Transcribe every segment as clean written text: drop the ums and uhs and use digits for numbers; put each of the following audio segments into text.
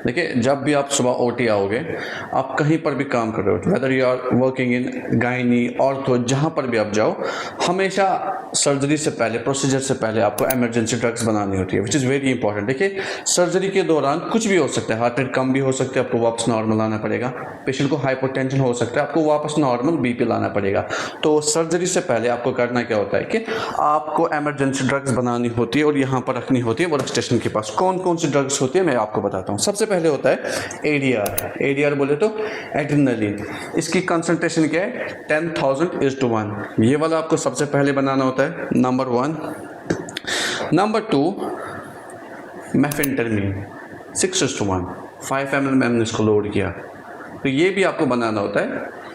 देखिए, जब भी आप सुबह ओटी आओगे, आप कहीं पर भी काम कर रहे हो, whether you are working in gynae ortho, जहाँ पर भी आप जाओ, हमेशा सर्जरी से पहले, प्रोसीजर से पहले आपको इमरजेंसी ड्रग्स बनानी होती है, विच इज़ वेरी इंपॉर्टेंट। देखिए, सर्जरी के दौरान कुछ भी हो सकता है, हार्ट रेट कम भी हो सकता है, आपको वापस नॉर्मल आना पड़ेगा। पेशेंट को हाइपोटेंशन हो सकता है, आपको वापस नॉर्मल बीपी लाना पड़ेगा। तो सर्जरी से पहले आपको करना क्या होता है कि आपको इमरजेंसी ड्रग्स बनानी होती है और यहाँ पर रखनी होती है वर्क स्टेशन के पास। कौन कौन सी ड्रग्स होती है मैं आपको बताता हूँ। सबसे पहले होता है एडीआर। एडीआर बोले तो एड्रेनलिन। इसकी कंसंट्रेशन क्या है? 10,000:1। ये वाला आपको सबसे पहले बनाना होता है, नंबर 1। नंबर 2 मेफेंटरमीन 6:1, 5 ml में हमने इसको लोड किया, तो ये भी आपको बनाना होता है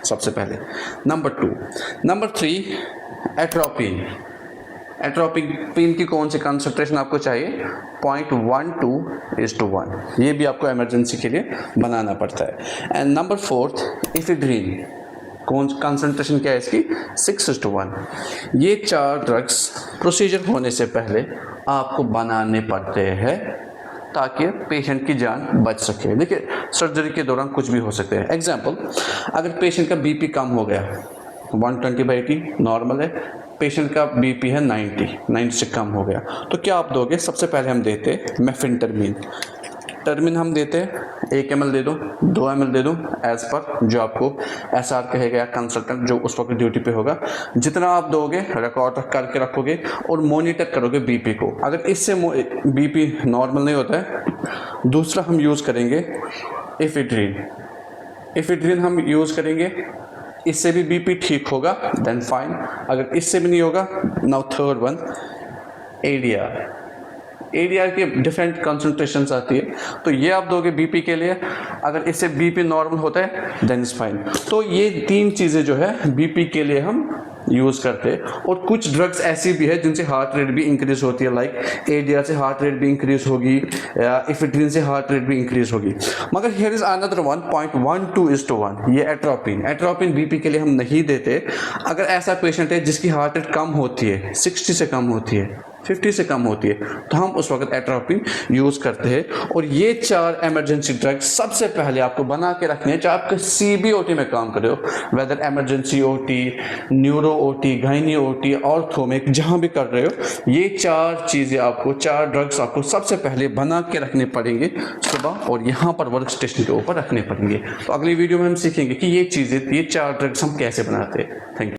सबसे पहले, नंबर 2। Number 3 atropine. एट्रोपिन की कौन सी कंसंट्रेशन आपको चाहिए? 0.12:1। ये भी आपको इमरजेंसी के लिए बनाना पड़ता है। And number 4 इफेड्रीन। कौन कंसंट्रेशन क्या है इसकी? 6:1। ये 4 ड्रग्स प्रोसीजर होने से पहले आपको बनाने पड़ते हैं ताकि पेशेंट की जान बच सके। देखिए, सर्जरी के दौरान कुछ भी हो सकता है। एग्जाम्पल, अगर पेशेंट का बीपी कम हो गया, 120/80 नॉर्मल है, पेशेंट का बीपी है 90 से कम हो गया, तो क्या आप दोगे? सबसे पहले हम देते मेफेंटरमीन। टर्मिन हम देते हैं 1 ml दे दो, 2 ml दे दो, एज पर जो आपको SR कहेगा या कंसल्टेंट जो उस वक्त ड्यूटी पे होगा। जितना आप दोगे रिकॉर्ड करके रखोगे और मॉनिटर करोगे बीपी को। अगर इससे बीपी नॉर्मल नहीं होता है, दूसरा हम यूज़ करेंगे एफेड्रिन। एफेड्रिन हम यूज़ करेंगे, इससे भी बीपी ठीक होगा, देन फाइन। अगर इससे भी नहीं होगा, now third one ADR. ADR की डिफरेंट कंसंट्रेशंस आती है, तो ये आप दोगे बीपी के लिए। अगर इससे बीपी नॉर्मल होता है देन इज फाइन। तो ये 3 चीज़ें जो है बीपी के लिए हम यूज़ करते हैं। और कुछ ड्रग्स ऐसी भी है जिनसे हार्ट रेट भी इंक्रीज होती है, लाइक एडीआर से हार्ट रेट भी इंक्रीज होगी या इफेड्रिन से हार्ट रेट भी इंक्रीज होगी। मगर हियर इज अनदर 1.12:1, ये एट्रोपिन। एट्रोपिन बीपी के लिए हम नहीं देते। अगर ऐसा पेशेंट है जिसकी हार्ट रेट कम होती है, 60 से कम होती है, 50 से कम होती है, तो हम उस वक्त एट्रोपिन यूज़ करते हैं। और ये 4 इमरजेंसी ड्रग्स सबसे पहले आपको बना के रखने हैं, चाहे आपके CBOT में काम कर रहे हो, whether emergency OT, neuro OT, gynae OT, ortho में जहाँ भी कर रहे हो, ये 4 चीज़ें आपको, 4 ड्रग्स आपको सबसे पहले बना के रखने पड़ेंगे सुबह, और यहाँ पर वर्क स्टेशन के ऊपर रखने पड़ेंगे। तो अगली वीडियो में हम सीखेंगे कि ये चीज़ें, ये 4 ड्रग्स हम कैसे बनाते हैं। Thank you.